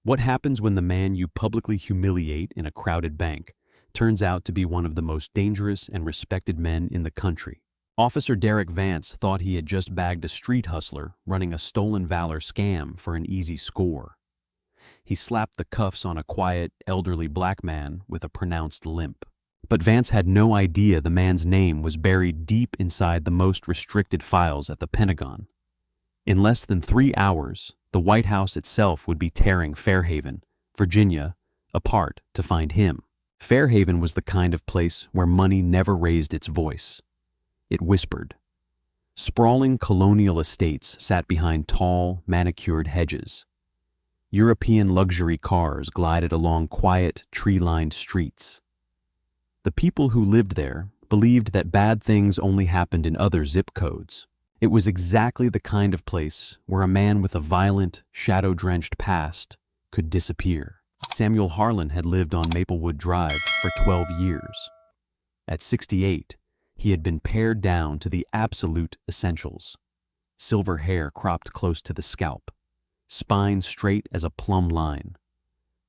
What happens when the man you publicly humiliate in a crowded bank turns out to be one of the most dangerous and respected men in the country? Officer Derek Vance thought he had just bagged a street hustler running a stolen valor scam for an easy score. He slapped the cuffs on a quiet, elderly black man with a pronounced limp. But Vance had no idea the man's name was buried deep inside the most restricted files at the Pentagon. In less than 3 hours, the White House itself would be tearing Fairhaven, Virginia, apart to find him. Fairhaven was the kind of place where money never raised its voice. It whispered. Sprawling colonial estates sat behind tall, manicured hedges. European luxury cars glided along quiet, tree-lined streets. The people who lived there believed that bad things only happened in other zip codes. It was exactly the kind of place where a man with a violent, shadow-drenched past could disappear. Samuel Harlan had lived on Maplewood Drive for 12 years. At 68, he had been pared down to the absolute essentials. Silver hair cropped close to the scalp, spine straight as a plumb line,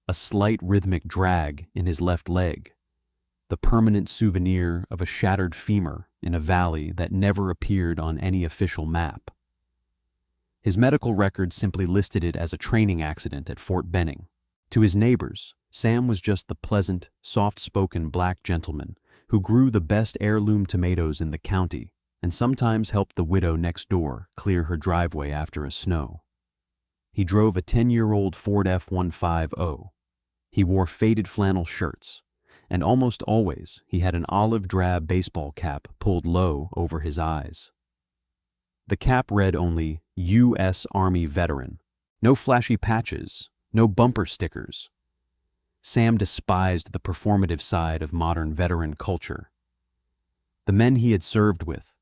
a slight rhythmic drag in his left leg, the permanent souvenir of a shattered femur in a valley that never appeared on any official map. His medical record simply listed it as a training accident at Fort Benning. To his neighbors, Sam was just the pleasant, soft-spoken black gentleman who grew the best heirloom tomatoes in the county and sometimes helped the widow next door clear her driveway after a snow. He drove a 10-year-old Ford F-150. He wore faded flannel shirts, and almost always he had an olive-drab baseball cap pulled low over his eyes. The cap read only U.S. Army Veteran. No flashy patches, no bumper stickers. Sam despised the performative side of modern veteran culture. The men he had served with,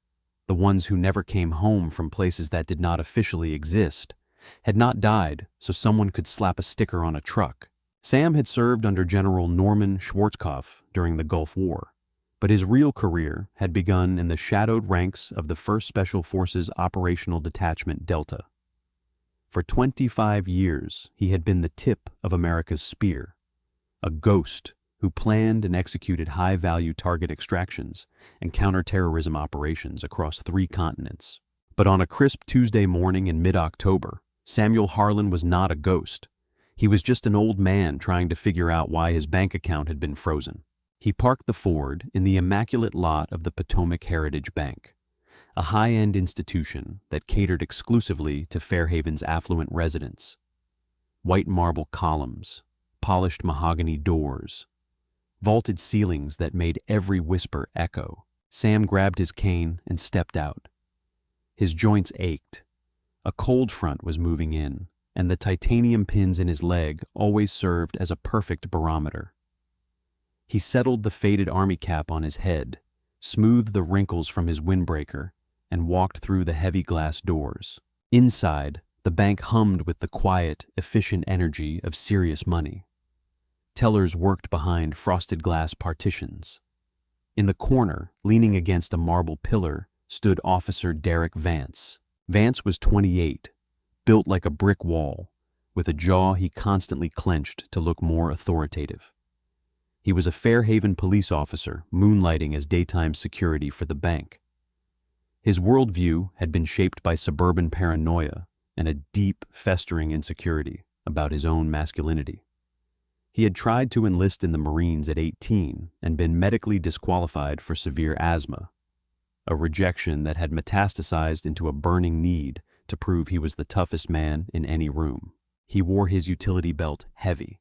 the ones who never came home from places that did not officially exist, had not died so someone could slap a sticker on a truck. Sam had served under General Norman Schwarzkopf during the Gulf War, but his real career had begun in the shadowed ranks of the 1st Special Forces Operational Detachment Delta. For 25 years, he had been the tip of America's spear, a ghost who planned and executed high-value target extractions and counterterrorism operations across 3 continents. But on a crisp Tuesday morning in mid-October, Samuel Harlan was not a ghost. He was just an old man trying to figure out why his bank account had been frozen. He parked the Ford in the immaculate lot of the Potomac Heritage Bank, a high-end institution that catered exclusively to Fairhaven's affluent residents. White marble columns, polished mahogany doors, vaulted ceilings that made every whisper echo. Sam grabbed his cane and stepped out. His joints ached. A cold front was moving in, and the titanium pins in his leg always served as a perfect barometer. He settled the faded army cap on his head, smoothed the wrinkles from his windbreaker, and walked through the heavy glass doors. Inside, the bank hummed with the quiet, efficient energy of serious money. Tellers worked behind frosted glass partitions. In the corner, leaning against a marble pillar, stood Officer Derek Vance. Vance was 28, built like a brick wall, with a jaw he constantly clenched to look more authoritative. He was a Fairhaven police officer moonlighting as daytime security for the bank. His worldview had been shaped by suburban paranoia and a deep, festering insecurity about his own masculinity. He had tried to enlist in the Marines at 18 and been medically disqualified for severe asthma, a rejection that had metastasized into a burning need to prove he was the toughest man in any room. He wore his utility belt heavy,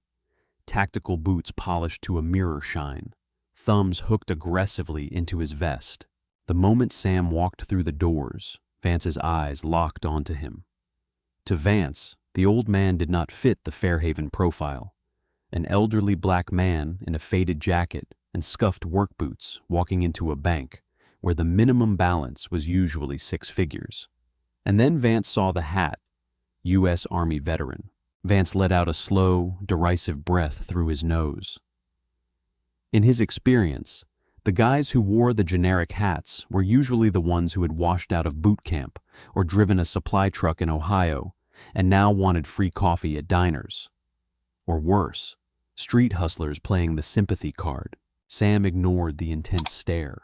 tactical boots polished to a mirror shine, thumbs hooked aggressively into his vest. The moment Sam walked through the doors, Vance's eyes locked onto him. To Vance, the old man did not fit the Fairhaven profile. An elderly black man in a faded jacket and scuffed work boots walking into a bank where the minimum balance was usually 6 figures. And then Vance saw the hat, U.S. Army Veteran. Vance let out a slow, derisive breath through his nose. In his experience, the guys who wore the generic hats were usually the ones who had washed out of boot camp or driven a supply truck in Ohio and now wanted free coffee at diners. or worse, street hustlers playing the sympathy card. Sam ignored the intense stare.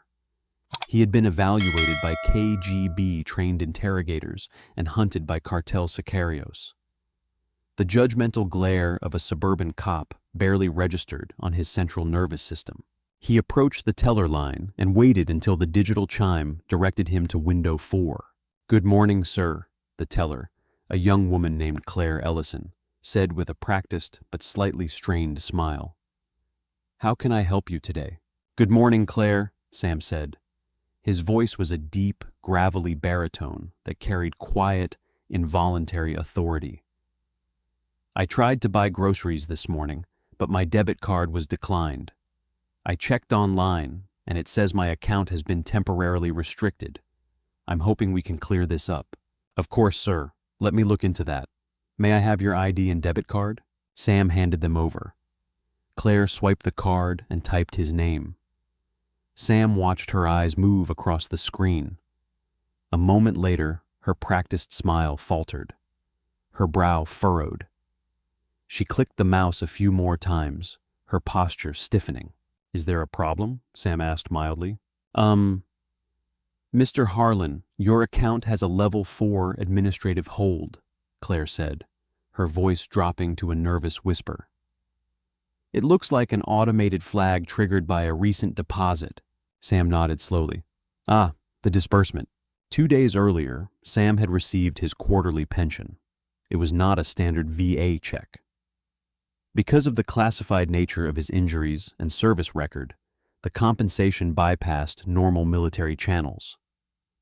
He had been evaluated by KGB-trained interrogators and hunted by cartel sicarios. The judgmental glare of a suburban cop barely registered on his central nervous system. He approached the teller line and waited until the digital chime directed him to window 4. "Good morning, sir," the teller, a young woman named Claire Ellison, said with a practiced but slightly strained smile. "How can I help you today?" "Good morning, Claire," Sam said. His voice was a deep, gravelly baritone that carried quiet, involuntary authority. "I tried to buy groceries this morning, but my debit card was declined. I checked online, and it says my account has been temporarily restricted. I'm hoping we can clear this up." "Of course, sir. Let me look into that. May I have your ID and debit card?" Sam handed them over. Claire swiped the card and typed his name. Sam watched her eyes move across the screen. A moment later, her practiced smile faltered. Her brow furrowed. She clicked the mouse a few more times, her posture stiffening. "Is there a problem?" Sam asked mildly. "Mr. Harlan, your account has a level 4 administrative hold," Claire said, her voice dropping to a nervous whisper. "It looks like an automated flag triggered by a recent deposit." Sam nodded slowly. "Ah, the disbursement." 2 days earlier, Sam had received his quarterly pension. It was not a standard VA check. Because of the classified nature of his injuries and service record, the compensation bypassed normal military channels.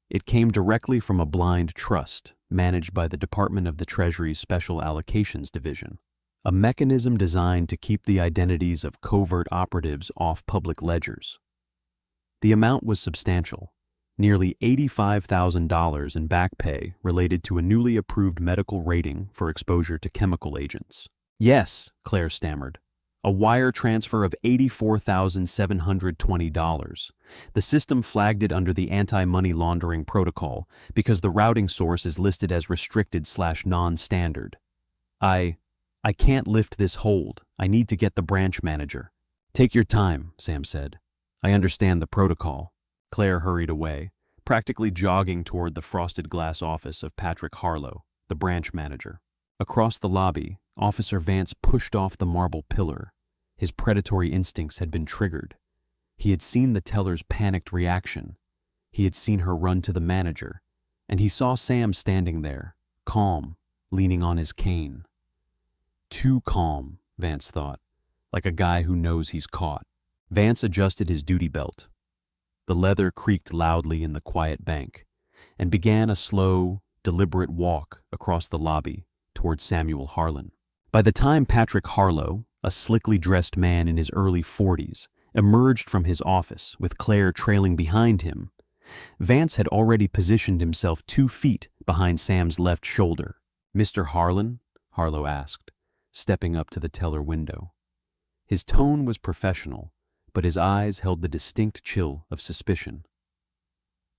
It came directly from a blind trust managed by the Department of the Treasury's Special Allocations Division, a mechanism designed to keep the identities of covert operatives off public ledgers. The amount was substantial, nearly $85,000 in back pay related to a newly approved medical rating for exposure to chemical agents. "Yes," Claire stammered. "A wire transfer of $84,720. The system flagged it under the anti-money laundering protocol because the routing source is listed as restricted/non-standard. I can't lift this hold. I need to get the branch manager." "Take your time," Sam said. "I understand the protocol." Claire hurried away, practically jogging toward the frosted glass office of Patrick Harlow, the branch manager. Across the lobby, Officer Vance pushed off the marble pillar. His predatory instincts had been triggered. He had seen the teller's panicked reaction. He had seen her run to the manager, and he saw Sam standing there, calm, leaning on his cane. Too calm, Vance thought, like a guy who knows he's caught. Vance adjusted his duty belt. The leather creaked loudly in the quiet bank, and began a slow, deliberate walk across the lobby toward Samuel Harlan. By the time Patrick Harlow, a slickly dressed man in his early 40s, emerged from his office with Claire trailing behind him, Vance had already positioned himself 2 feet behind Sam's left shoulder. "Mr. Harlan?" Harlow asked, stepping up to the teller window. His tone was professional, but his eyes held the distinct chill of suspicion.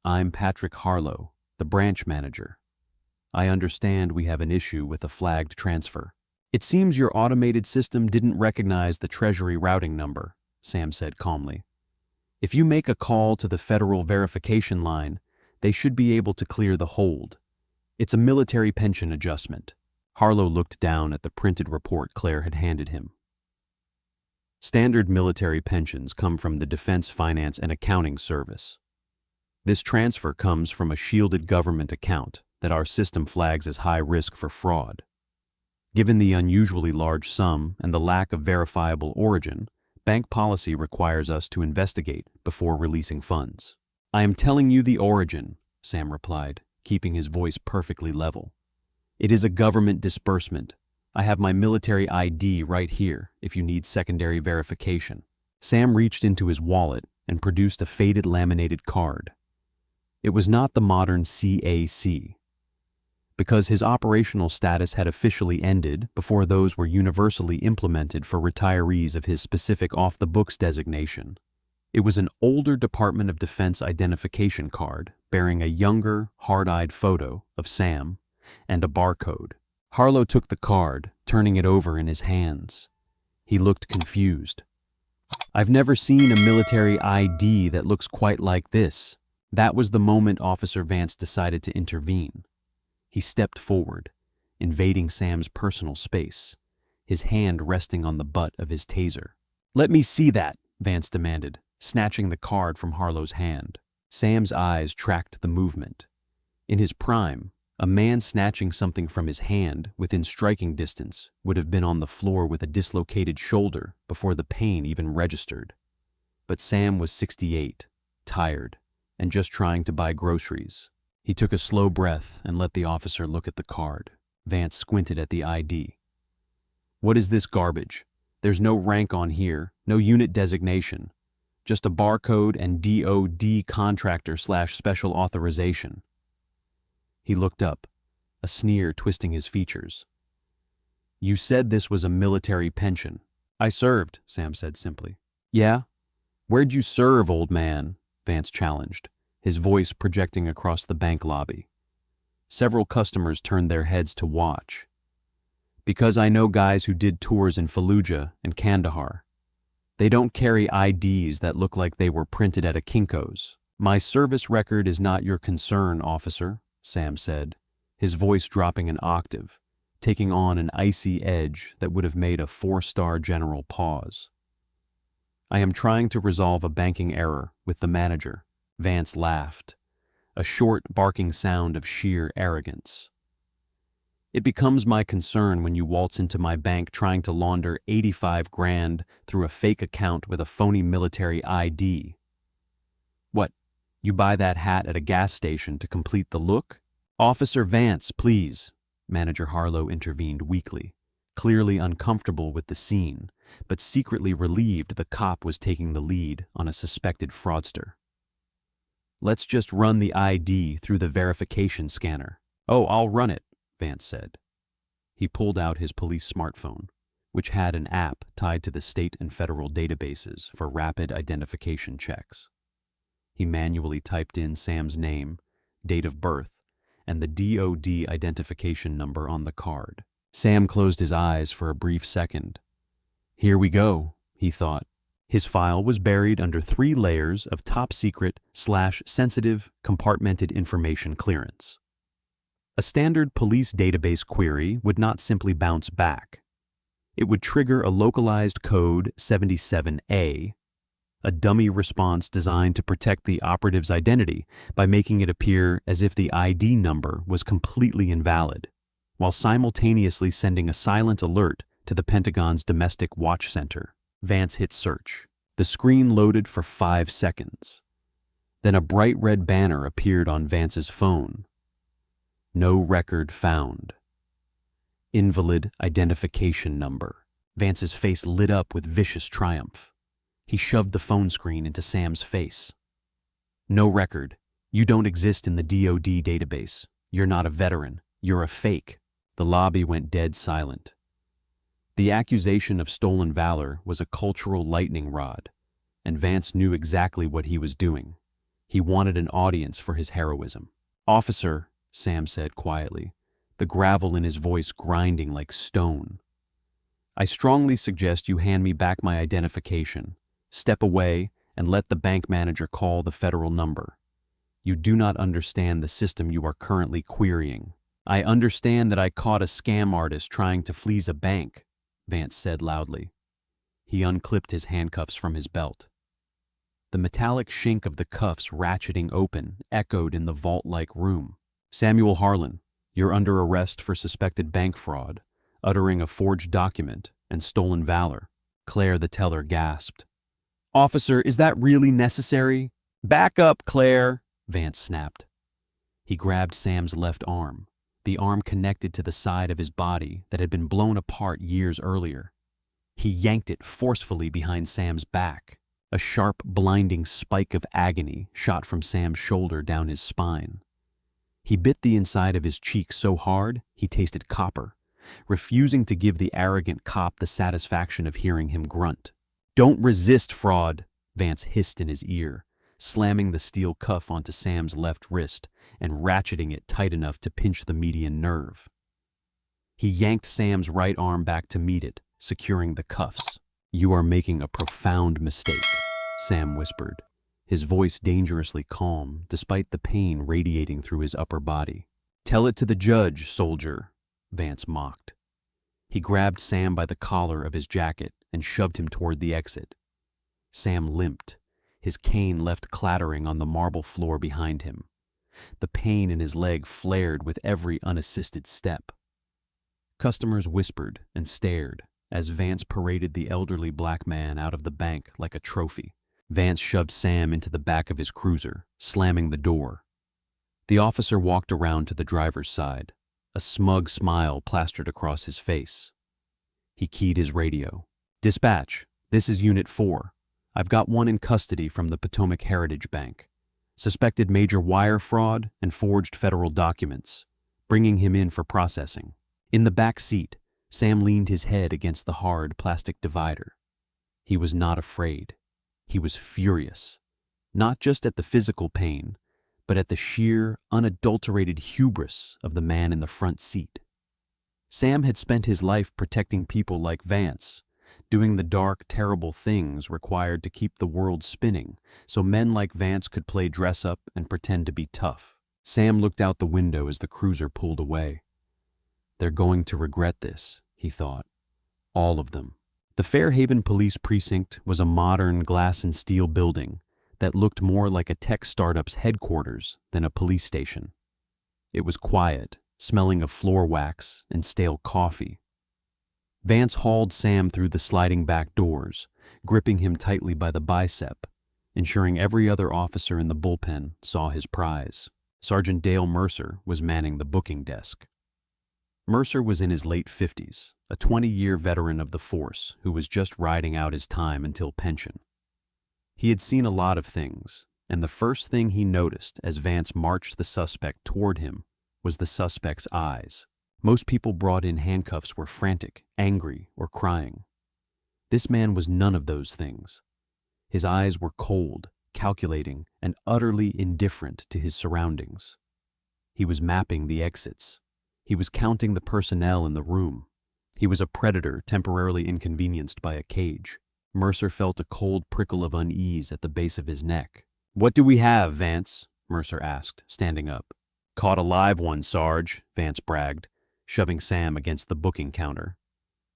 "I'm Patrick Harlow, the branch manager. I understand we have an issue with a flagged transfer." "It seems your automated system didn't recognize the Treasury routing number," Sam said calmly. "If you make a call to the federal verification line, they should be able to clear the hold. It's a military pension adjustment." Harlow looked down at the printed report Claire had handed him. "Standard military pensions come from the Defense Finance and Accounting Service. This transfer comes from a shielded government account that our system flags as high risk for fraud. Given the unusually large sum and the lack of verifiable origin, bank policy requires us to investigate before releasing funds." "I am telling you the origin," Sam replied, keeping his voice perfectly level. "It is a government disbursement. I have my military ID right here if you need secondary verification." Sam reached into his wallet and produced a faded laminated card. It was not the modern CAC. Because his operational status had officially ended before those were universally implemented for retirees of his specific off-the-books designation. It was an older Department of Defense identification card bearing a younger, hard-eyed photo of Sam and a barcode. Harlow took the card, turning it over in his hands. He looked confused. "I've never seen a military ID that looks quite like this." That was the moment Officer Vance decided to intervene. He stepped forward, invading Sam's personal space, his hand resting on the butt of his taser. "Let me see that," Vance demanded, snatching the card from Harlow's hand. Sam's eyes tracked the movement. In his prime, a man snatching something from his hand within striking distance would have been on the floor with a dislocated shoulder before the pain even registered. But Sam was 68, tired, and just trying to buy groceries. He took a slow breath and let the officer look at the card. Vance squinted at the ID. "What is this garbage? There's no rank on here, no unit designation. Just a barcode and DOD contractor/special authorization." He looked up, a sneer twisting his features. "You said this was a military pension." "I served," Sam said simply. "Yeah? Where'd you serve, old man?" Vance challenged, his voice projecting across the bank lobby. Several customers turned their heads to watch. "Because I know guys who did tours in Fallujah and Kandahar. They don't carry IDs that look like they were printed at a Kinko's." "My service record is not your concern, officer," Sam said, his voice dropping an octave, taking on an icy edge that would have made a 4-star general pause. "I am trying to resolve a banking error with the manager." Vance laughed, a short, barking sound of sheer arrogance. "It becomes my concern when you waltz into my bank trying to launder 85 grand through a fake account with a phony military ID. What, you buy that hat at a gas station to complete the look?" "Officer Vance, please," Manager Harlow intervened weakly, clearly uncomfortable with the scene, but secretly relieved the cop was taking the lead on a suspected fraudster. "Let's just run the ID through the verification scanner." "Oh, I'll run it," Vance said. He pulled out his police smartphone, which had an app tied to the state and federal databases for rapid identification checks. He manually typed in Sam's name, date of birth, and the DOD identification number on the card. Sam closed his eyes for a brief second. "Here we go," he thought. His file was buried under 3 layers of top-secret/sensitive compartmented information clearance. A standard police database query would not simply bounce back. It would trigger a localized code 77A, a dummy response designed to protect the operative's identity by making it appear as if the ID number was completely invalid, while simultaneously sending a silent alert to the Pentagon's Domestic Watch Center. Vance hit search. The screen loaded for 5 seconds. Then a bright red banner appeared on Vance's phone. "No record found. Invalid identification number." Vance's face lit up with vicious triumph. He shoved the phone screen into Sam's face. "No record. You don't exist in the DOD database. You're not a veteran. You're a fake." The lobby went dead silent. The accusation of stolen valor was a cultural lightning rod, and Vance knew exactly what he was doing. He wanted an audience for his heroism. "Officer," Sam said quietly, the gravel in his voice grinding like stone, "I strongly suggest you hand me back my identification, step away, and let the bank manager call the federal number. You do not understand the system you are currently querying." "I understand that I caught a scam artist trying to fleece a bank," Vance said loudly. He unclipped his handcuffs from his belt. The metallic shink of the cuffs ratcheting open echoed in the vault-like room. "Samuel Harlan, you're under arrest for suspected bank fraud, uttering a forged document, and stolen valor," Claire the teller gasped. "Officer, is that really necessary?" "Back up, Claire," Vance snapped. He grabbed Sam's left arm, the arm connected to the side of his body that had been blown apart years earlier. He yanked it forcefully behind Sam's back. A sharp, blinding spike of agony shot from Sam's shoulder down his spine. He bit the inside of his cheek so hard he tasted copper, refusing to give the arrogant cop the satisfaction of hearing him grunt. "Don't resist, fraud," Vance hissed in his ear, slamming the steel cuff onto Sam's left wrist and ratcheting it tight enough to pinch the median nerve. He yanked Sam's right arm back to meet it, securing the cuffs. "You are making a profound mistake," Sam whispered, his voice dangerously calm despite the pain radiating through his upper body. "Tell it to the judge, soldier," Vance mocked. He grabbed Sam by the collar of his jacket and shoved him toward the exit. Sam limped, his cane left clattering on the marble floor behind him. The pain in his leg flared with every unassisted step. Customers whispered and stared as Vance paraded the elderly black man out of the bank like a trophy. Vance shoved Sam into the back of his cruiser, slamming the door. The officer walked around to the driver's side, a smug smile plastered across his face. He keyed his radio. "Dispatch, this is Unit 4. I've got one in custody from the Potomac Heritage Bank. Suspected major wire fraud and forged federal documents, bringing him in for processing." In the back seat, Sam leaned his head against the hard plastic divider. He was not afraid. He was furious, not just at the physical pain, but at the sheer, unadulterated hubris of the man in the front seat. Sam had spent his life protecting people like Vance, doing the dark, terrible things required to keep the world spinning, so men like Vance could play dress-up and pretend to be tough. Sam looked out the window as the cruiser pulled away. "They're going to regret this," he thought. All of them. The Fairhaven Police Precinct was a modern glass and steel building that looked more like a tech startup's headquarters than a police station. It was quiet, smelling of floor wax and stale coffee. Vance hauled Sam through the sliding back doors, gripping him tightly by the bicep, ensuring every other officer in the bullpen saw his prize. Sergeant Dale Mercer was manning the booking desk. Mercer was in his late 50s, a 20-year veteran of the force who was just riding out his time until pension. He had seen a lot of things, and the first thing he noticed as Vance marched the suspect toward him was the suspect's eyes. Most people brought in handcuffs were frantic, angry, or crying. This man was none of those things. His eyes were cold, calculating, and utterly indifferent to his surroundings. He was mapping the exits. He was counting the personnel in the room. He was a predator temporarily inconvenienced by a cage. Mercer felt a cold prickle of unease at the base of his neck. "What do we have, Vance?" Mercer asked, standing up. "Caught a live one, Sarge," Vance bragged, shoving Sam against the booking counter.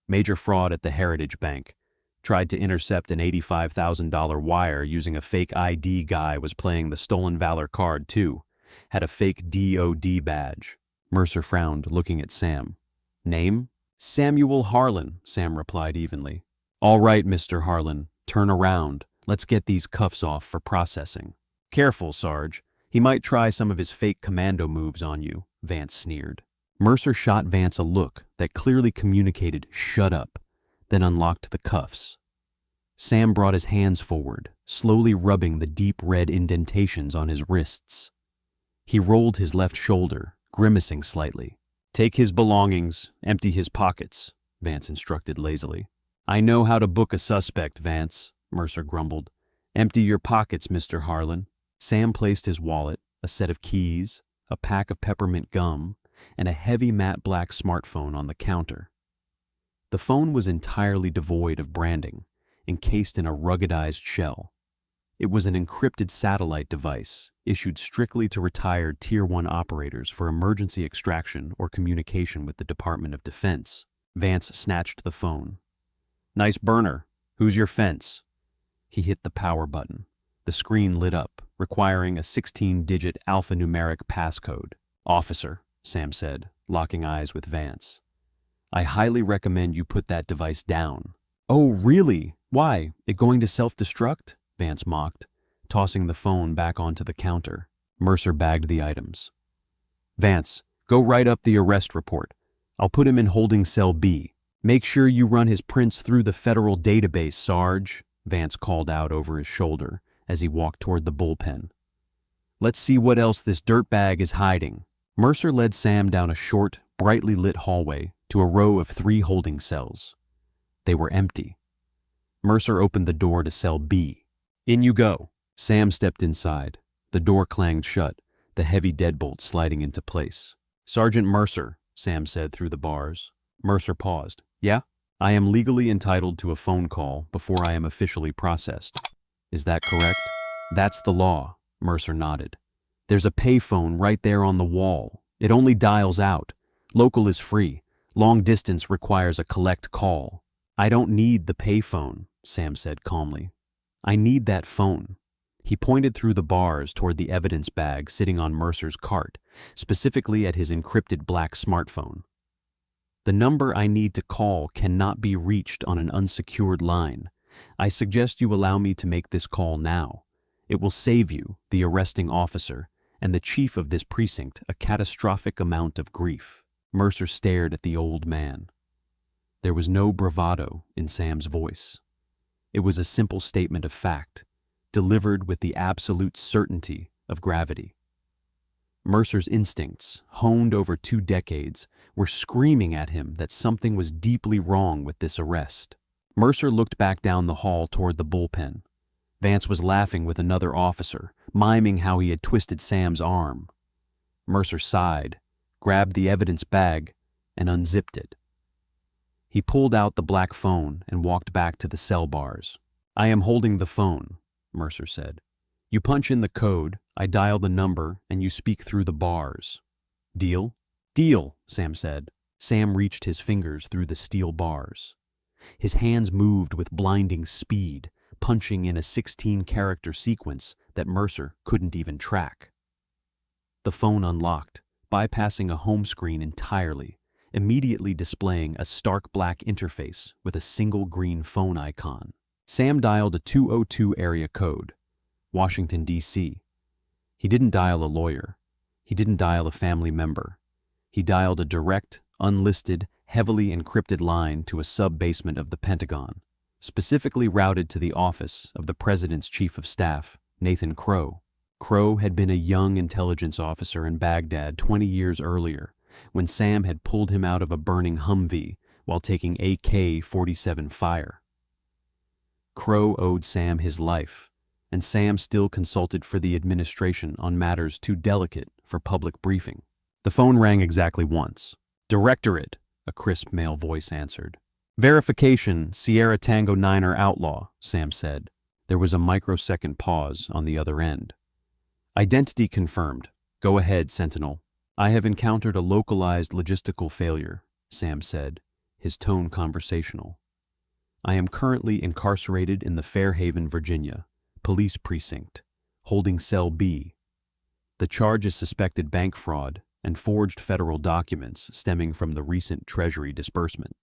"Major fraud at the Heritage Bank. Tried to intercept an $85,000 wire using a fake ID guy was playing the stolen valor card, too. Had a fake DOD badge." Mercer frowned, looking at Sam. "Name?" "Samuel Harlan," Sam replied evenly. "All right, Mr. Harlan, turn around. Let's get these cuffs off for processing." "Careful, Sarge. He might try some of his fake commando moves on you," Vance sneered. Mercer shot Vance a look that clearly communicated "shut up," then unlocked the cuffs. Sam brought his hands forward, slowly rubbing the deep red indentations on his wrists. He rolled his left shoulder, grimacing slightly. "Take his belongings, empty his pockets," Vance instructed lazily. "I know how to book a suspect, Vance," Mercer grumbled. "Empty your pockets, Mr. Harlan." Sam placed his wallet, a set of keys, a pack of peppermint gum, and a heavy matte black smartphone on the counter. The phone was entirely devoid of branding, encased in a ruggedized shell. It was an encrypted satellite device issued strictly to retired Tier 1 operators for emergency extraction or communication with the Department of Defense. Vance snatched the phone. "Nice burner. Who's your fence?" He hit the power button. The screen lit up, requiring a 16-digit alphanumeric passcode. "Officer," Sam said, locking eyes with Vance. "I highly recommend you put that device down." "Oh, really? Why? It going to self-destruct?" Vance mocked, tossing the phone back onto the counter. Mercer bagged the items. "Vance, go write up the arrest report. I'll put him in holding cell B. Make sure you run his prints through the federal database, Sarge," Vance called out over his shoulder as he walked toward the bullpen. "Let's see what else this dirtbag is hiding." Mercer led Sam down a short, brightly lit hallway to a row of 3 holding cells. They were empty. Mercer opened the door to cell B. "In you go." Sam stepped inside. The door clanged shut, the heavy deadbolt sliding into place. "Sergeant Mercer," Sam said through the bars. Mercer paused. "Yeah?" I am legally entitled to a phone call before I am officially processed. Is that correct? That's the law, Mercer nodded. There's a payphone right there on the wall. It only dials out. Local is free. Long distance requires a collect call. I don't need the payphone, Sam said calmly. I need that phone. He pointed through the bars toward the evidence bag sitting on Mercer's cart, specifically at his encrypted black smartphone. The number I need to call cannot be reached on an unsecured line. I suggest you allow me to make this call now. It will save you, the arresting officer, and the chief of this precinct a catastrophic amount of grief. Mercer stared at the old man. There was no bravado in Sam's voice. It was a simple statement of fact, delivered with the absolute certainty of gravity. Mercer's instincts, honed over 2 decades, were screaming at him that something was deeply wrong with this arrest. Mercer looked back down the hall toward the bullpen. Vance was laughing with another officer, miming how he had twisted Sam's arm. Mercer sighed, grabbed the evidence bag, and unzipped it. He pulled out the black phone and walked back to the cell bars. I am holding the phone, Mercer said. You punch in the code, I dial the number, and you speak through the bars. Deal? Deal, Sam said. Sam reached his fingers through the steel bars. His hands moved with blinding speed, punching in a 16-character sequence that Mercer couldn't even track. The phone unlocked, bypassing a home screen entirely, immediately displaying a stark black interface with a single green phone icon. Sam dialed a 202 area code, Washington, D.C. He didn't dial a lawyer. He didn't dial a family member. He dialed a direct, unlisted, heavily encrypted line to a sub-basement of the Pentagon, specifically routed to the office of the President's Chief of Staff, Nathan Crow. Crow had been a young intelligence officer in Baghdad 20 years earlier, when Sam had pulled him out of a burning Humvee while taking AK-47 fire. Crow owed Sam his life, and Sam still consulted for the administration on matters too delicate for public briefing. The phone rang exactly once. Directorate, a crisp male voice answered. Verification, Sierra Tango 9er Outlaw, Sam said. There was a microsecond pause on the other end. Identity confirmed. Go ahead, Sentinel. I have encountered a localized logistical failure, Sam said, his tone conversational. I am currently incarcerated in the Fairhaven, Virginia, police precinct, holding cell B. The charge is suspected bank fraud and forged federal documents stemming from the recent Treasury disbursement.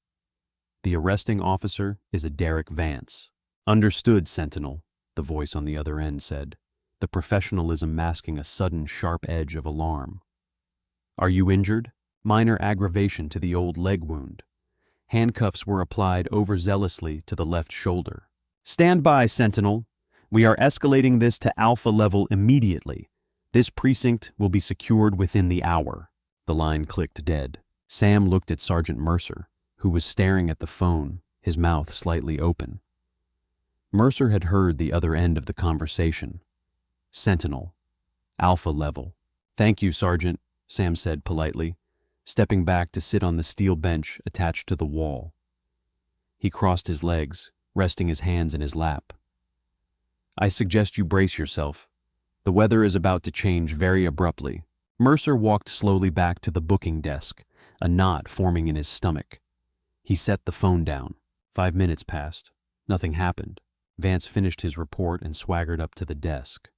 The arresting officer is a Derek Vance. Understood, Sentinel, the voice on the other end said, the professionalism masking a sudden sharp edge of alarm. Are you injured? Minor aggravation to the old leg wound. Handcuffs were applied overzealously to the left shoulder. Stand by, Sentinel. We are escalating this to Alpha level immediately. This precinct will be secured within the hour. The line clicked dead. Sam looked at Sergeant Mercer, who was staring at the phone, his mouth slightly open. Mercer had heard the other end of the conversation. Sentinel. Alpha level. Thank you, Sergeant, Sam said politely, stepping back to sit on the steel bench attached to the wall. He crossed his legs, resting his hands in his lap. I suggest you brace yourself. The weather is about to change very abruptly. Mercer walked slowly back to the booking desk, a knot forming in his stomach. He set the phone down. 5 minutes passed. Nothing happened. Vance finished his report and swaggered up to the desk.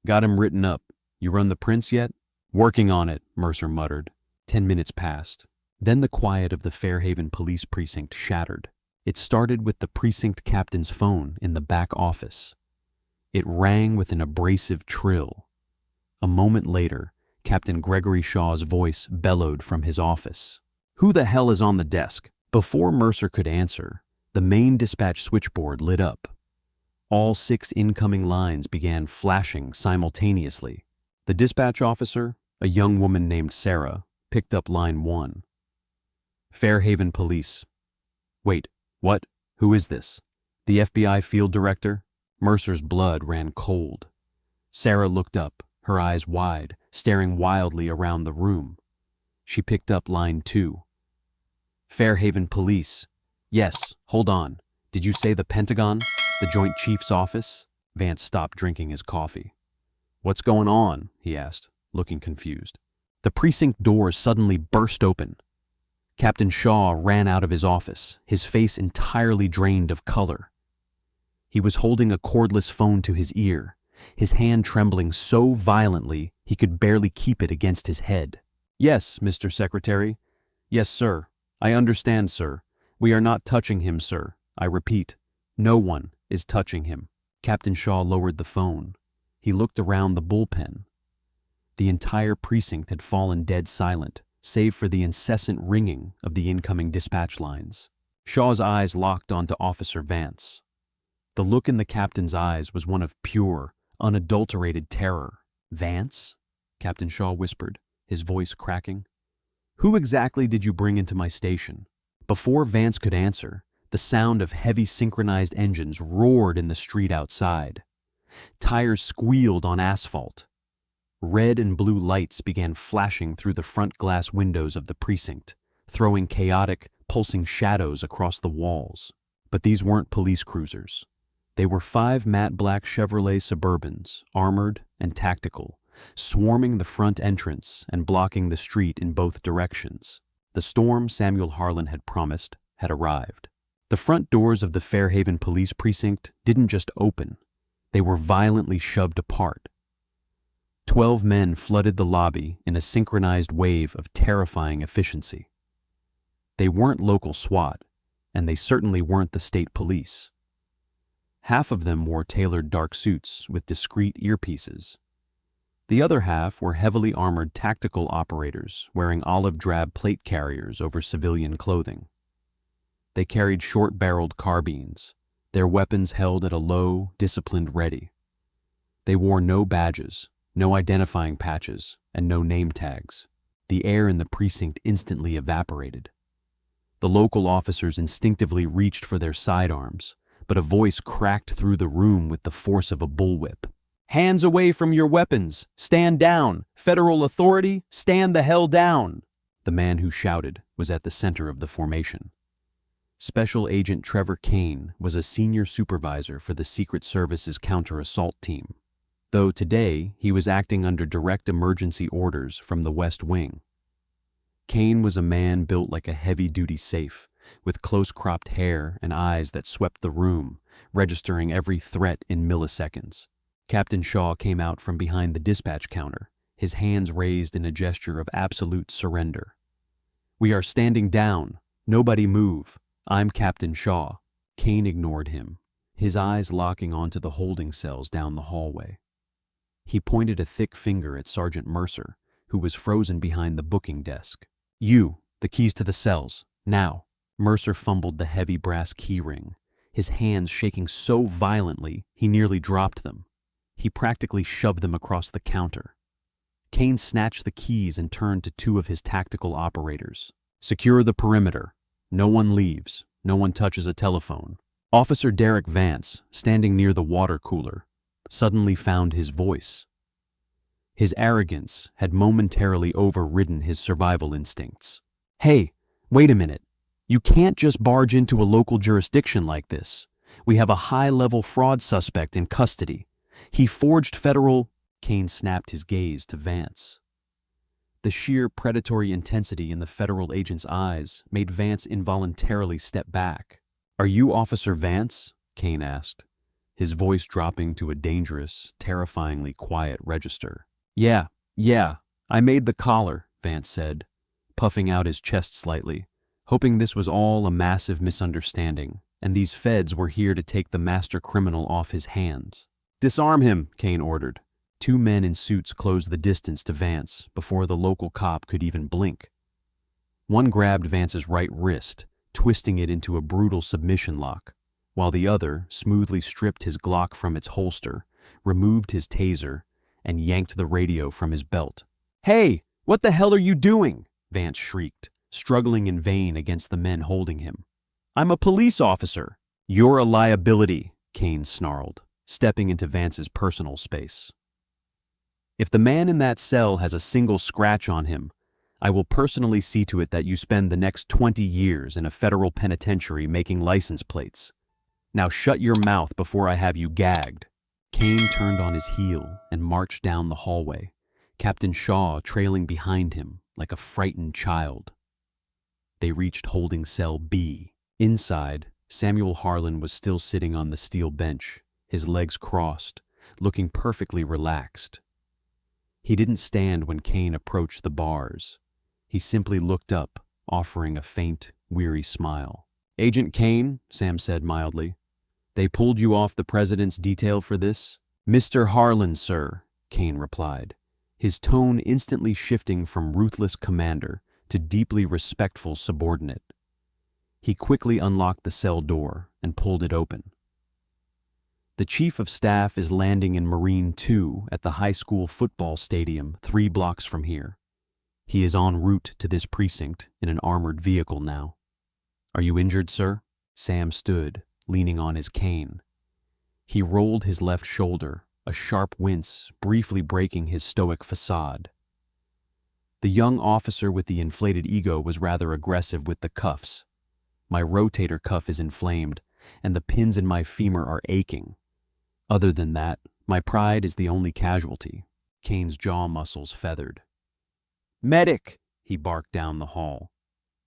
Got him written up. You run the prints yet? Working on it, Mercer muttered. 10 minutes passed. Then the quiet of the Fairhaven police precinct shattered. It started with the precinct captain's phone in the back office. It rang with an abrasive trill. A moment later, Captain Gregory Shaw's voice bellowed from his office. Who the hell is on the desk? Before Mercer could answer, the main dispatch switchboard lit up. All 6 incoming lines began flashing simultaneously. The dispatch officer, a young woman named Sarah, picked up line 1. Fairhaven Police. Wait, what? Who is this? The FBI field director? Mercer's blood ran cold. Sarah looked up, her eyes wide, staring wildly around the room. She picked up line 2. Fairhaven Police. Yes, hold on. Did you say the Pentagon? The Joint Chief's office? Vance stopped drinking his coffee. What's going on? He asked, looking confused. The precinct doors suddenly burst open. Captain Shaw ran out of his office, his face entirely drained of color. He was holding a cordless phone to his ear, his hand trembling so violently he could barely keep it against his head. Yes, Mr. Secretary. Yes, sir. I understand, sir. We are not touching him, sir. I repeat, no one is touching him. Captain Shaw lowered the phone. He looked around the bullpen. The entire precinct had fallen dead silent, save for the incessant ringing of the incoming dispatch lines. Shaw's eyes locked onto Officer Vance. The look in the captain's eyes was one of pure, unadulterated terror. Vance? Captain Shaw whispered, his voice cracking. Who exactly did you bring into my station? Before Vance could answer, the sound of heavy synchronized engines roared in the street outside. Tires squealed on asphalt. Red and blue lights began flashing through the front glass windows of the precinct, throwing chaotic, pulsing shadows across the walls. But these weren't police cruisers. They were 5 matte black Chevrolet Suburbans, armored and tactical, swarming the front entrance and blocking the street in both directions. The storm Samuel Harlan had promised had arrived. The front doors of the Fairhaven Police Precinct didn't just open. They were violently shoved apart. 12 men flooded the lobby in a synchronized wave of terrifying efficiency. They weren't local SWAT, and they certainly weren't the state police. Half of them wore tailored dark suits with discreet earpieces. The other half were heavily armored tactical operators wearing olive drab plate carriers over civilian clothing. They carried short-barreled carbines, their weapons held at a low, disciplined ready. They wore no badges, no identifying patches, and no name tags. The air in the precinct instantly evaporated. The local officers instinctively reached for their sidearms, but a voice cracked through the room with the force of a bullwhip. Hands away from your weapons! Stand down! Federal authority, stand the hell down! The man who shouted was at the center of the formation. Special Agent Trevor Kane was a senior supervisor for the Secret Service's counter-assault team, though today he was acting under direct emergency orders from the West Wing. Kane was a man built like a heavy-duty safe, with close-cropped hair and eyes that swept the room, registering every threat in milliseconds. Captain Shaw came out from behind the dispatch counter, his hands raised in a gesture of absolute surrender. We are standing down. Nobody move. I'm Captain Shaw. Kane ignored him, his eyes locking onto the holding cells down the hallway. He pointed a thick finger at Sergeant Mercer, who was frozen behind the booking desk. You, the keys to the cells, now. Mercer fumbled the heavy brass key ring, his hands shaking so violently he nearly dropped them. He practically shoved them across the counter. Kane snatched the keys and turned to 2 of his tactical operators. Secure the perimeter. No one leaves. No one touches a telephone. Officer Derek Vance, standing near the water cooler, suddenly found his voice. His arrogance had momentarily overridden his survival instincts. Hey, wait a minute. You can't just barge into a local jurisdiction like this. We have a high-level fraud suspect in custody. He forged federal... Kane snapped his gaze to Vance. The sheer predatory intensity in the federal agent's eyes made Vance involuntarily step back. Are you Officer Vance? Kane asked, his voice dropping to a dangerous, terrifyingly quiet register. Yeah, I made the collar, Vance said, puffing out his chest slightly, hoping this was all a massive misunderstanding, and these feds were here to take the master criminal off his hands. Disarm him, Kane ordered. 2 men in suits closed the distance to Vance before the local cop could even blink. One grabbed Vance's right wrist, twisting it into a brutal submission lock, while the other smoothly stripped his Glock from its holster, removed his taser, and yanked the radio from his belt. Hey, what the hell are you doing? Vance shrieked, struggling in vain against the men holding him. I'm a police officer. You're a liability, Kane snarled, stepping into Vance's personal space. If the man in that cell has a single scratch on him, I will personally see to it that you spend the next 20 years in a federal penitentiary making license plates. Now shut your mouth before I have you gagged." Kane turned on his heel and marched down the hallway, Captain Shaw trailing behind him like a frightened child. They reached holding cell B. Inside, Samuel Harlan was still sitting on the steel bench, his legs crossed, looking perfectly relaxed. He didn't stand when Kane approached the bars. He simply looked up, offering a faint, weary smile. "Agent Kane," Sam said mildly, "they pulled you off the president's detail for this?" "Mr. Harlan, sir," Kane replied, his tone instantly shifting from ruthless commander to deeply respectful subordinate. He quickly unlocked the cell door and pulled it open. "The Chief of Staff is landing in Marine 2 at the high school football stadium 3 blocks from here. He is en route to this precinct in an armored vehicle now." "Are you injured, sir?" Sam stood, leaning on his cane. He rolled his left shoulder, a sharp wince briefly breaking his stoic facade. The young officer with the inflated ego was rather aggressive with the cuffs. "My rotator cuff is inflamed, and the pins in my femur are aching. Other than that, my pride is the only casualty." Kane's jaw muscles feathered. "Medic!" he barked down the hall.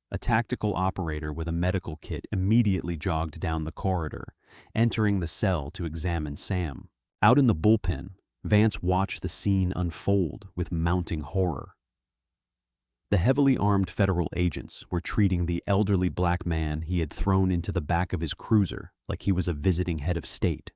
A tactical operator with a medical kit immediately jogged down the corridor, entering the cell to examine Sam. Out in the bullpen, Vance watched the scene unfold with mounting horror. The heavily armed federal agents were treating the elderly black man he had thrown into the back of his cruiser like he was a visiting head of state.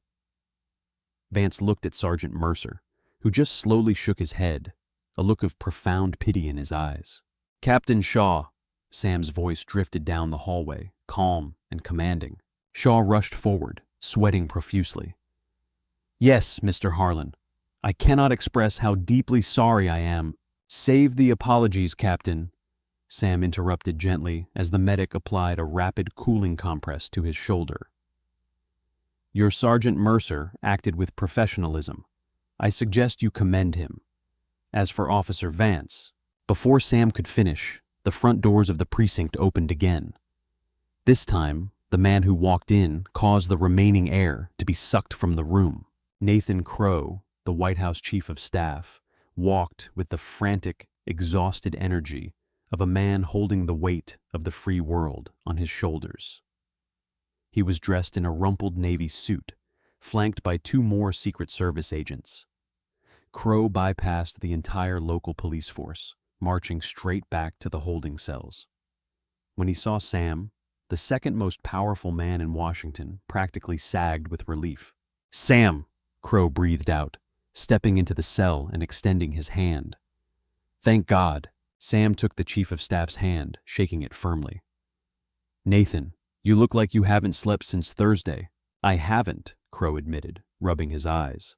Vance looked at Sergeant Mercer, who just slowly shook his head, a look of profound pity in his eyes. "Captain Shaw," Sam's voice drifted down the hallway, calm and commanding. Shaw rushed forward, sweating profusely. "Yes, Mr. Harlan. I cannot express how deeply sorry I am." "Save the apologies, Captain," Sam interrupted gently as the medic applied a rapid cooling compress to his shoulder. "Your Sergeant Mercer acted with professionalism. I suggest you commend him. As for Officer Vance..." Before Sam could finish, the front doors of the precinct opened again. This time, the man who walked in caused the remaining air to be sucked from the room. Nathan Crow, the White House Chief of Staff, walked with the frantic, exhausted energy of a man holding the weight of the free world on his shoulders. He was dressed in a rumpled Navy suit, flanked by 2 more Secret Service agents. Crow bypassed the entire local police force, marching straight back to the holding cells. When he saw Sam, the second most powerful man in Washington practically sagged with relief. "Sam!" Crow breathed out, stepping into the cell and extending his hand. "Thank God." Sam took the Chief of Staff's hand, shaking it firmly. "Nathan, you look like you haven't slept since Thursday." "I haven't," Crow admitted, rubbing his eyes.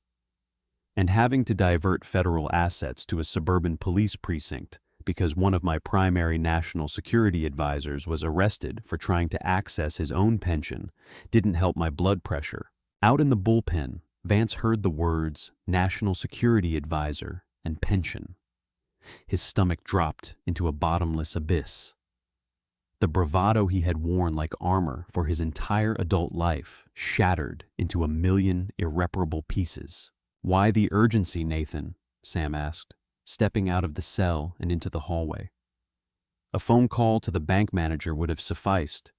"And having to divert federal assets to a suburban police precinct because one of my primary national security advisors was arrested for trying to access his own pension didn't help my blood pressure." Out in the bullpen, Vance heard the words national security advisor and pension. His stomach dropped into a bottomless abyss. The bravado he had worn like armor for his entire adult life shattered into a million irreparable pieces. "Why the urgency, Nathan?" Sam asked, stepping out of the cell and into the hallway. "A phone call to the bank manager would have sufficed.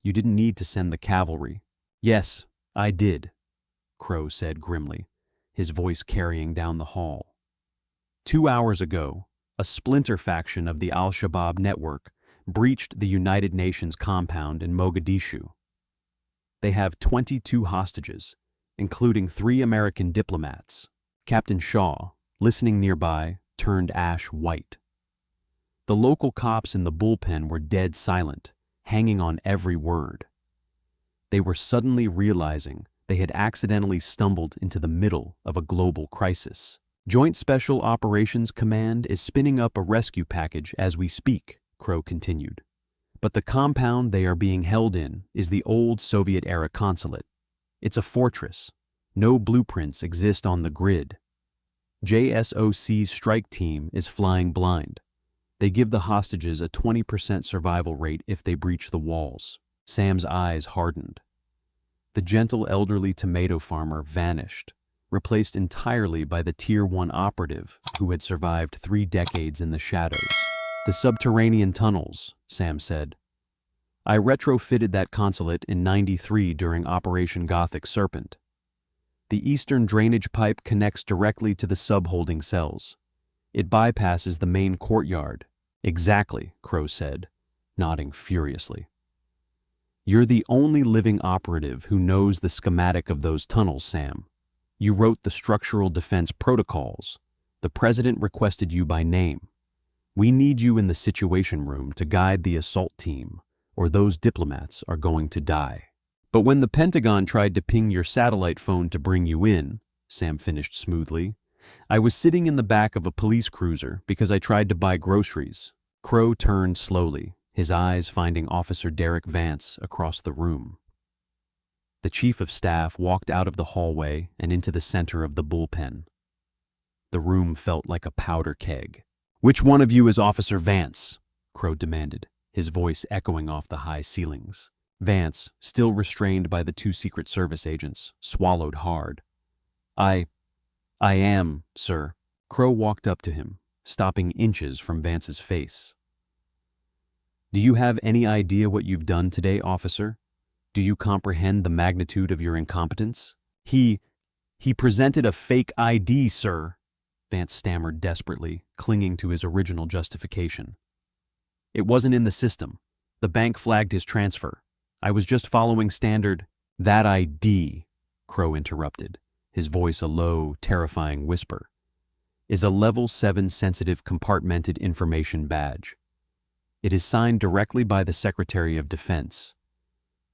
You didn't need to send the cavalry." "Yes, I did," Crow said grimly, his voice carrying down the hall. 2 hours ago, a splinter faction of the Al-Shabaab network breached the United Nations compound in Mogadishu. They have 22 hostages, including 3 American diplomats. Captain Shaw, listening nearby, turned ash white. The local cops in the bullpen were dead silent, hanging on every word. They were suddenly realizing they had accidentally stumbled into the middle of a global crisis. "Joint Special Operations Command is spinning up a rescue package as we speak," Crow continued. "But the compound they are being held in is the old Soviet-era consulate. It's a fortress. No blueprints exist on the grid. JSOC's strike team is flying blind. They give the hostages a 20% survival rate if they breach the walls. Sam's eyes hardened. The gentle elderly tomato farmer vanished, replaced entirely by the Tier 1 operative who had survived 3 decades in the shadows. The subterranean tunnels, Sam said. I retrofitted that consulate in '93 during Operation Gothic Serpent. The eastern drainage pipe connects directly to the sub-holding cells. It bypasses the main courtyard. Exactly, Crow said, nodding furiously. You're the only living operative who knows the schematic of those tunnels, Sam. You wrote the structural defense protocols. The president requested you by name. We need you in the situation room to guide the assault team, or those diplomats are going to die. But when the Pentagon tried to ping your satellite phone to bring you in, Sam finished smoothly, I was sitting in the back of a police cruiser because I tried to buy groceries. Crow turned slowly, his eyes finding Officer Derek Vance across the room. The chief of staff walked out of the hallway and into the center of the bullpen. The room felt like a powder keg. Which one of you is Officer Vance? Crow demanded, his voice echoing off the high ceilings. Vance, still restrained by the 2 Secret Service agents, swallowed hard. I am, sir. Crow walked up to him, stopping inches from Vance's face. Do you have any idea what you've done today, officer? Do you comprehend the magnitude of your incompetence? He presented a fake ID, sir, Vance stammered desperately, clinging to his original justification. It wasn't in the system. The bank flagged his transfer. I was just following standard. That ID, Crow interrupted, his voice a low, terrifying whisper, is a Level 7 sensitive compartmented information badge. It is signed directly by the Secretary of Defense.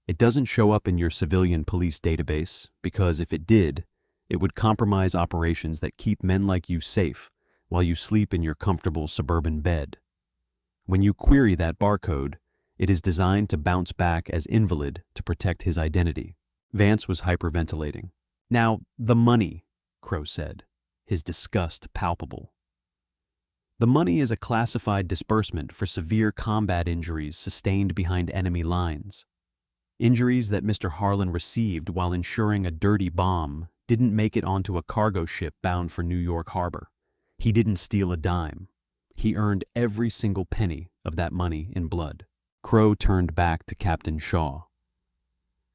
It doesn't show up in your civilian police database because if it did, it would compromise operations that keep men like you safe while you sleep in your comfortable suburban bed. When you query that barcode, it is designed to bounce back as invalid to protect his identity. Vance was hyperventilating. Now, the money, Crow said, his disgust palpable. The money is a classified disbursement for severe combat injuries sustained behind enemy lines. Injuries that Mr. Harlan received while ensuring a dirty bomb didn't make it onto a cargo ship bound for New York Harbor. He didn't steal a dime. He earned every single penny of that money in blood. Crow turned back to Captain Shaw.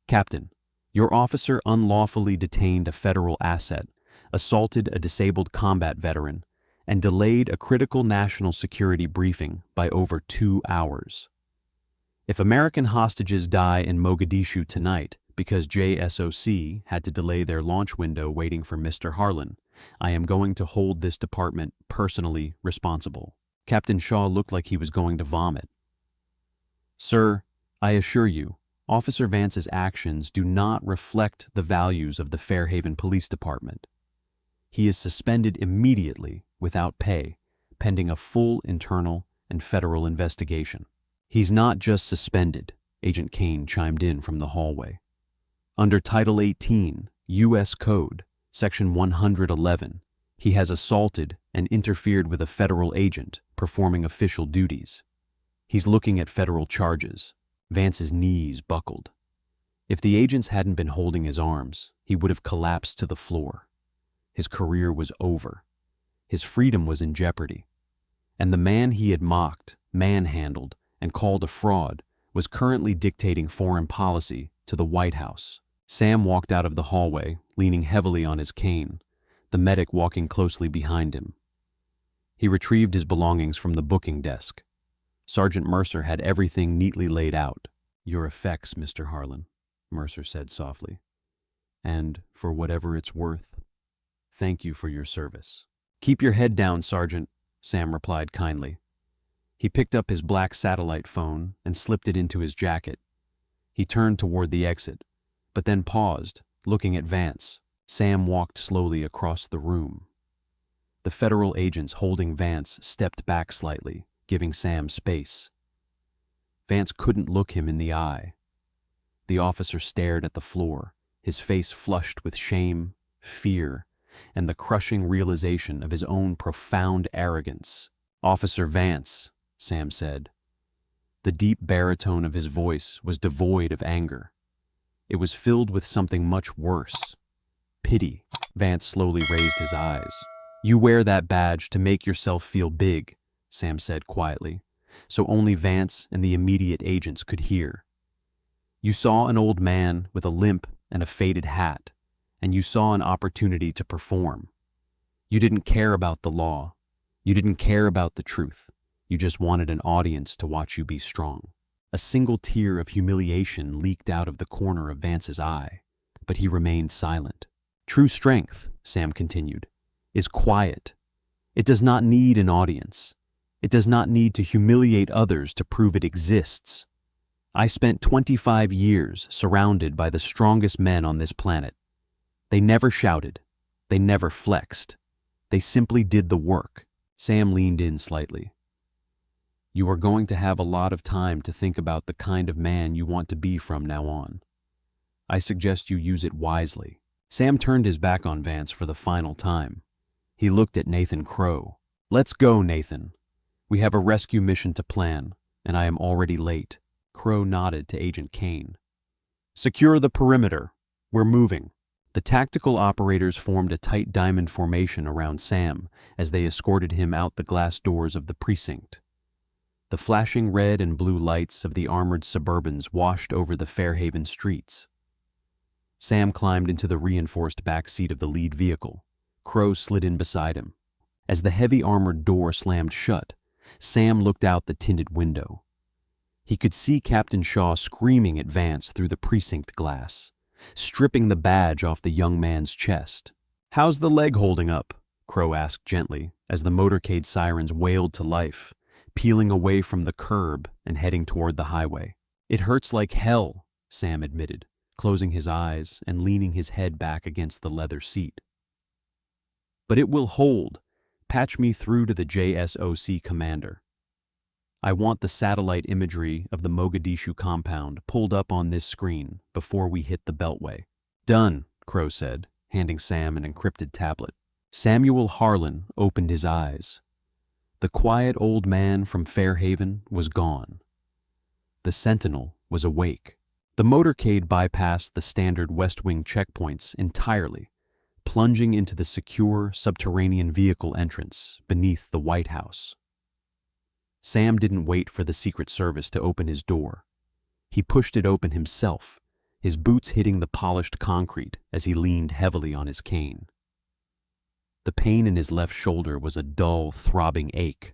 Captain, your officer unlawfully detained a federal asset, assaulted a disabled combat veteran, and delayed a critical national security briefing by over 2 hours. If American hostages die in Mogadishu tonight because JSOC had to delay their launch window waiting for Mr. Harlan, I am going to hold this department personally responsible. Captain Shaw looked like he was going to vomit. Sir, I assure you, Officer Vance's actions do not reflect the values of the Fairhaven Police Department. He is suspended immediately without pay, pending a full internal and federal investigation. He's not just suspended, Agent Kane chimed in from the hallway. Under Title 18, U.S. Code, Section 111, he has assaulted and interfered with a federal agent performing official duties. He's looking at federal charges. Vance's knees buckled. If the agents hadn't been holding his arms, he would have collapsed to the floor. His career was over. His freedom was in jeopardy. And the man he had mocked, manhandled, and called a fraud was currently dictating foreign policy to the White House. Sam walked out of the hallway, leaning heavily on his cane, the medic walking closely behind him. He retrieved his belongings from the booking desk. Sergeant Mercer had everything neatly laid out. Your effects, Mr. Harlan, Mercer said softly. And, for whatever it's worth, thank you for your service. Keep your head down, Sergeant, Sam replied kindly. He picked up his black satellite phone and slipped it into his jacket. He turned toward the exit, but then paused, looking at Vance. Sam walked slowly across the room. The federal agents holding Vance stepped back slightly, giving Sam space. Vance couldn't look him in the eye. The officer stared at the floor, his face flushed with shame, fear, and the crushing realization of his own profound arrogance. Officer Vance, Sam said. The deep baritone of his voice was devoid of anger. It was filled with something much worse. Pity. Vance slowly raised his eyes. You wear that badge to make yourself feel big, Sam said quietly, so only Vance and the immediate agents could hear. You saw an old man with a limp and a faded hat, and you saw an opportunity to perform. You didn't care about the law. You didn't care about the truth. You just wanted an audience to watch you be strong. A single tear of humiliation leaked out of the corner of Vance's eye, but he remained silent. True strength, Sam continued, is quiet. It does not need an audience. It does not need to humiliate others to prove it exists. I spent 25 years surrounded by the strongest men on this planet. They never shouted. They never flexed. They simply did the work. Sam leaned in slightly. You are going to have a lot of time to think about the kind of man you want to be from now on. I suggest you use it wisely. Sam turned his back on Vance for the final time. He looked at Nathan Crow. Let's go, Nathan. We have a rescue mission to plan, and I am already late. Crow nodded to Agent Kane. Secure the perimeter. We're moving. The tactical operators formed a tight diamond formation around Sam as they escorted him out the glass doors of the precinct. The flashing red and blue lights of the armored Suburbans washed over the Fairhaven streets. Sam climbed into the reinforced back seat of the lead vehicle. Crow slid in beside him. As the heavy armored door slammed shut, Sam looked out the tinted window. He could see Captain Shaw screaming at Vance through the precinct glass, stripping the badge off the young man's chest. How's the leg holding up? Crow asked gently as the motorcade sirens wailed to life, peeling away from the curb and heading toward the highway. It hurts like hell, Sam admitted, closing his eyes and leaning his head back against the leather seat. But it will hold. Patch me through to the JSOC commander. I want the satellite imagery of the Mogadishu compound pulled up on this screen before we hit the Beltway. Done, Crow said, handing Sam an encrypted tablet. Samuel Harlan opened his eyes. The quiet old man from Fairhaven was gone. The Sentinel was awake. The motorcade bypassed the standard West Wing checkpoints entirely, plunging into the secure subterranean vehicle entrance beneath the White House. Sam didn't wait for the Secret Service to open his door. He pushed it open himself, his boots hitting the polished concrete as he leaned heavily on his cane. The pain in his left shoulder was a dull, throbbing ache,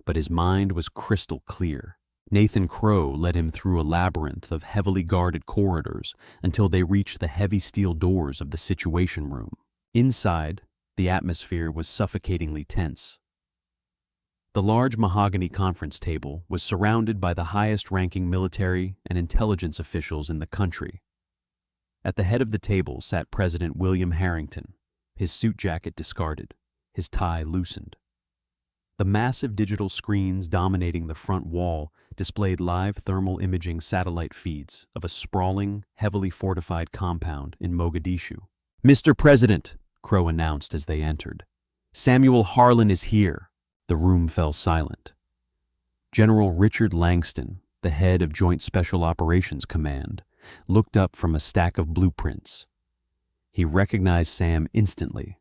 but his mind was crystal clear. Nathan Crow led him through a labyrinth of heavily guarded corridors until they reached the heavy steel doors of the Situation Room. Inside, the atmosphere was suffocatingly tense. The large mahogany conference table was surrounded by the highest-ranking military and intelligence officials in the country. At the head of the table sat President William Harrington, his suit jacket discarded, his tie loosened. The massive digital screens dominating the front wall displayed live thermal imaging satellite feeds of a sprawling, heavily fortified compound in Mogadishu. Mr. President, Crow announced as they entered, Samuel Harlan is here. The room fell silent. General Richard Langston, the head of Joint Special Operations Command, looked up from a stack of blueprints. He recognized Sam instantly,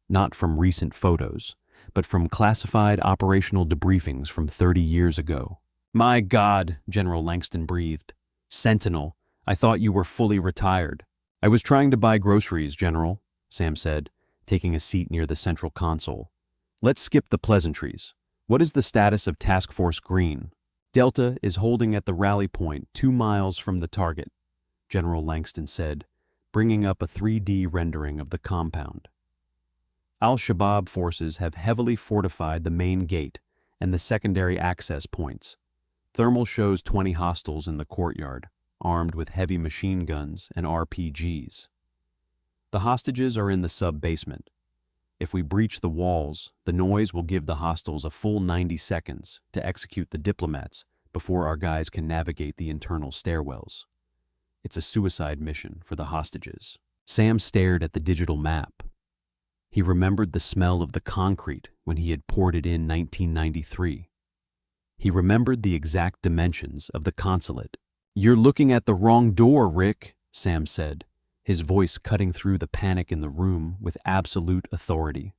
not from recent photos, but from classified operational debriefings from 30 years ago. My God, General Langston breathed. Sentinel, I thought you were fully retired. I was trying to buy groceries, General, Sam said, taking a seat near the central console. Let's skip the pleasantries. What is the status of Task Force Green? Delta is holding at the rally point 2 miles from the target, General Langston said, bringing up a 3D rendering of the compound. Al-Shabaab forces have heavily fortified the main gate and the secondary access points. Thermal shows 20 hostiles in the courtyard, armed with heavy machine guns and RPGs. The hostages are in the sub-basement. If we breach the walls, the noise will give the hostiles a full 90 seconds to execute the diplomats before our guys can navigate the internal stairwells. It's a suicide mission for the hostages. Sam stared at the digital map. He remembered the smell of the concrete when he had poured it in 1993. He remembered the exact dimensions of the consulate. "You're looking at the wrong door, Rick," Sam said, his voice cutting through the panic in the room with absolute authority.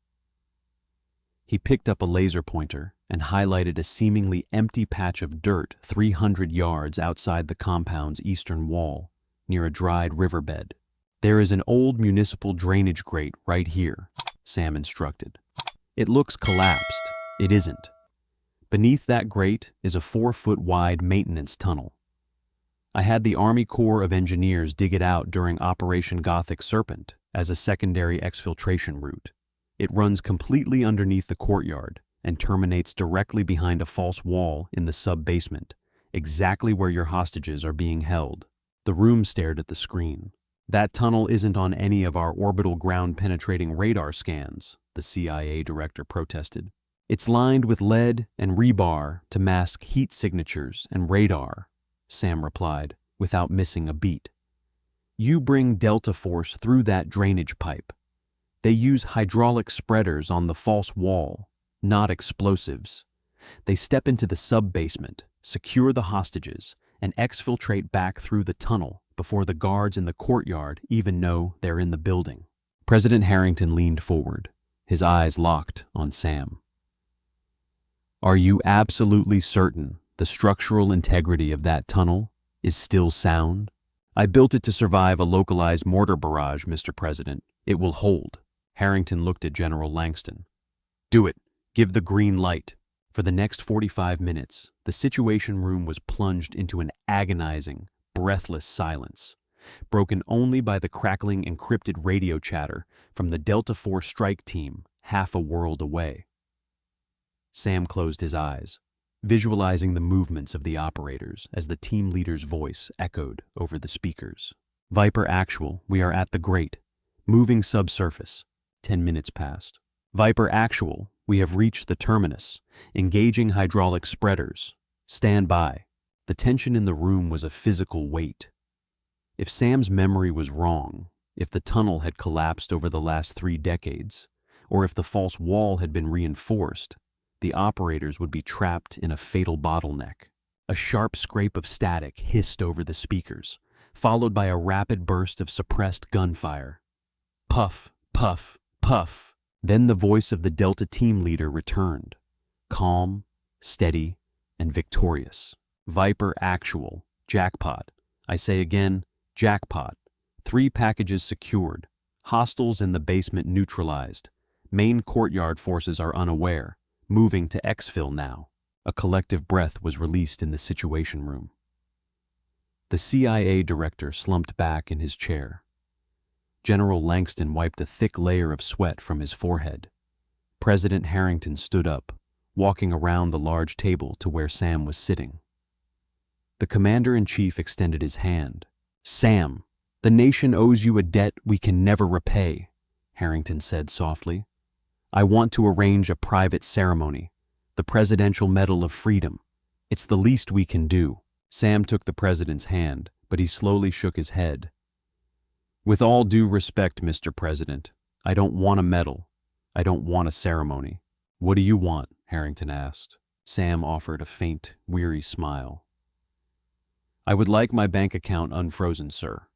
He picked up a laser pointer and highlighted a seemingly empty patch of dirt 300 yards outside the compound's eastern wall, near a dried riverbed. "There is an old municipal drainage grate right here," Sam instructed. "It looks collapsed. It isn't. Beneath that grate is a 4-foot-wide maintenance tunnel. I had the Army Corps of Engineers dig it out during Operation Gothic Serpent as a secondary exfiltration route. It runs completely underneath the courtyard and terminates directly behind a false wall in the sub-basement, exactly where your hostages are being held." The room stared at the screen. "That tunnel isn't on any of our orbital ground-penetrating radar scans," the CIA director protested. "It's lined with lead and rebar to mask heat signatures and radar," Sam replied, without missing a beat. "You bring delta force through that drainage pipe. They use hydraulic spreaders on the false wall, not explosives. They step into the sub-basement, secure the hostages, and exfiltrate back through the tunnel before the guards in the courtyard even know they're in the building." President Harrington leaned forward, his eyes locked on Sam. "Are you absolutely certain the structural integrity of that tunnel is still sound?" "I built it to survive a localized mortar barrage, Mr. President. It will hold." Harrington looked at General Langston. "Do it. Give the green light." For the next 45 minutes, the Situation Room was plunged into an agonizing, breathless silence, broken only by the crackling encrypted radio chatter from the Delta Force strike team half a world away. Sam closed his eyes, visualizing the movements of the operators as the team leader's voice echoed over the speakers. "Viper Actual, we are at the grate. Moving subsurface." 10 minutes passed. "Viper Actual, we have reached the terminus. Engaging hydraulic spreaders. Stand by." The tension in the room was a physical weight. If Sam's memory was wrong, if the tunnel had collapsed over the last 3 decades, or if the false wall had been reinforced, the operators would be trapped in a fatal bottleneck. A sharp scrape of static hissed over the speakers, followed by a rapid burst of suppressed gunfire. Puff, puff, puff. Then the voice of the Delta team leader returned, calm, steady, and victorious. "Viper Actual, jackpot. I say again, jackpot. 3 packages secured. Hostiles in the basement neutralized. Main courtyard forces are unaware. Moving to exfil now." A collective breath was released in the Situation Room. The CIA director slumped back in his chair. General Langston wiped a thick layer of sweat from his forehead. President Harrington stood up, walking around the large table to where Sam was sitting. The commander-in-chief extended his hand. "Sam, the nation owes you a debt we can never repay," Harrington said softly. "I want to arrange a private ceremony, the Presidential Medal of Freedom. It's the least we can do." Sam took the president's hand, but he slowly shook his head. "With all due respect, Mr. President, I don't want a medal. I don't want a ceremony." "What do you want?" Harrington asked. Sam offered a faint, weary smile. "I would like my bank account unfrozen, sir,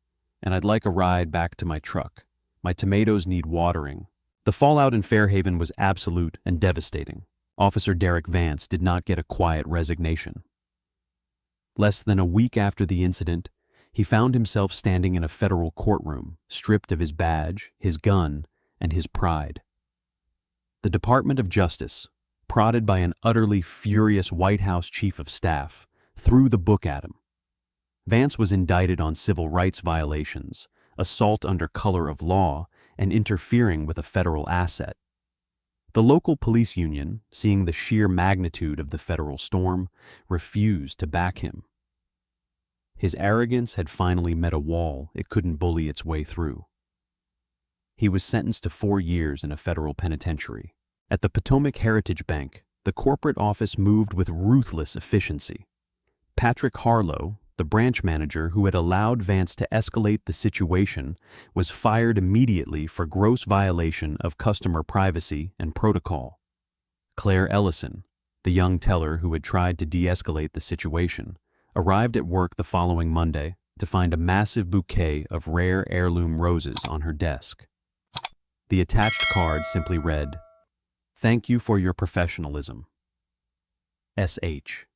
and I'd like a ride back to my truck. My tomatoes need watering." The fallout in Fairhaven was absolute and devastating. Officer Derek Vance did not get a quiet resignation. Less than a week after the incident, he found himself standing in a federal courtroom, stripped of his badge, his gun, and his pride. The Department of Justice, prodded by an utterly furious White House chief of staff, threw the book at him. Vance was indicted on civil rights violations, assault under color of law, and interfering with a federal asset. The local police union, seeing the sheer magnitude of the federal storm, refused to back him. His arrogance had finally met a wall it couldn't bully its way through. He was sentenced to 4 years in a federal penitentiary. At the Potomac Heritage Bank, the corporate office moved with ruthless efficiency. Patrick Harlow, the branch manager who had allowed Vance to escalate the situation, was fired immediately for gross violation of customer privacy and protocol. Claire Ellison, the young teller who had tried to de-escalate the situation, arrived at work the following Monday to find a massive bouquet of rare heirloom roses on her desk. The attached card simply read, "Thank you for your professionalism. S.H."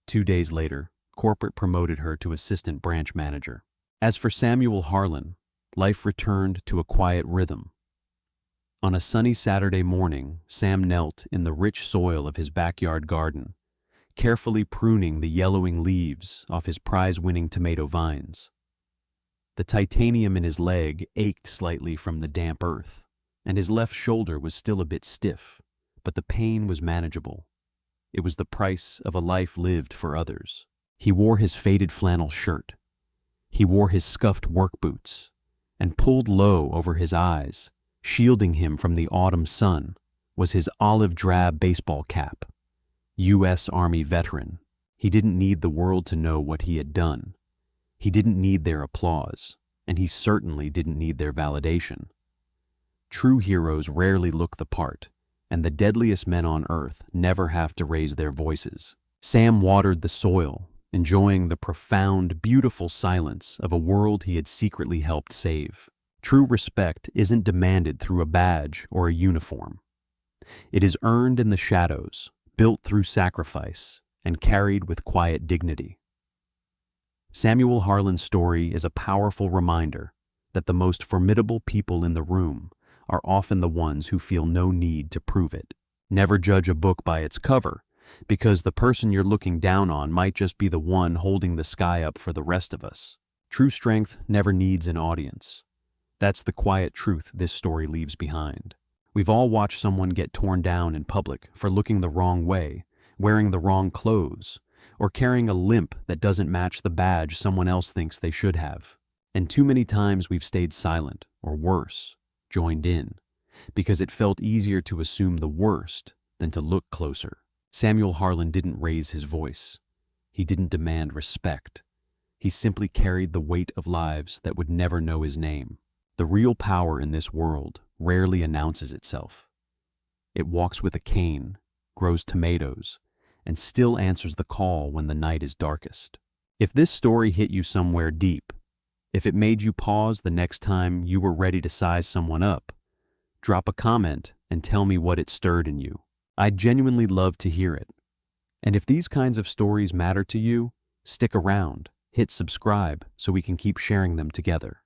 2 days later, corporate promoted her to assistant branch manager. As for Samuel Harlan, life returned to a quiet rhythm. On a sunny Saturday morning, Sam knelt in the rich soil of his backyard garden, carefully pruning the yellowing leaves off his prize-winning tomato vines. The titanium in his leg ached slightly from the damp earth, and his left shoulder was still a bit stiff, but the pain was manageable. It was the price of a life lived for others. He wore his faded flannel shirt. He wore his scuffed work boots, and pulled low over his eyes, shielding him from the autumn sun, was his olive-drab baseball cap. U.S. Army veteran. He didn't need the world to know what he had done. He didn't need their applause, and he certainly didn't need their validation. True heroes rarely look the part, and the deadliest men on earth never have to raise their voices. Sam watered the soil, enjoying the profound, beautiful silence of a world he had secretly helped save. True respect isn't demanded through a badge or a uniform. It is earned in the shadows, built through sacrifice, and carried with quiet dignity. Samuel Harlan's story is a powerful reminder that the most formidable people in the room are often the ones who feel no need to prove it. Never judge a book by its cover, because the person you're looking down on might just be the one holding the sky up for the rest of us. True strength never needs an audience. That's the quiet truth this story leaves behind. We've all watched someone get torn down in public for looking the wrong way, wearing the wrong clothes, or carrying a limp that doesn't match the badge someone else thinks they should have. And too many times we've stayed silent, or worse, joined in, because it felt easier to assume the worst than to look closer. Samuel Harlan didn't raise his voice. He didn't demand respect. He simply carried the weight of lives that would never know his name. The real power in this world rarely announces itself. It walks with a cane, grows tomatoes, and still answers the call when the night is darkest. If this story hit you somewhere deep, if it made you pause the next time you were ready to size someone up, drop a comment and tell me what it stirred in you. I'd genuinely love to hear it. And if these kinds of stories matter to you, stick around, hit subscribe so we can keep sharing them together.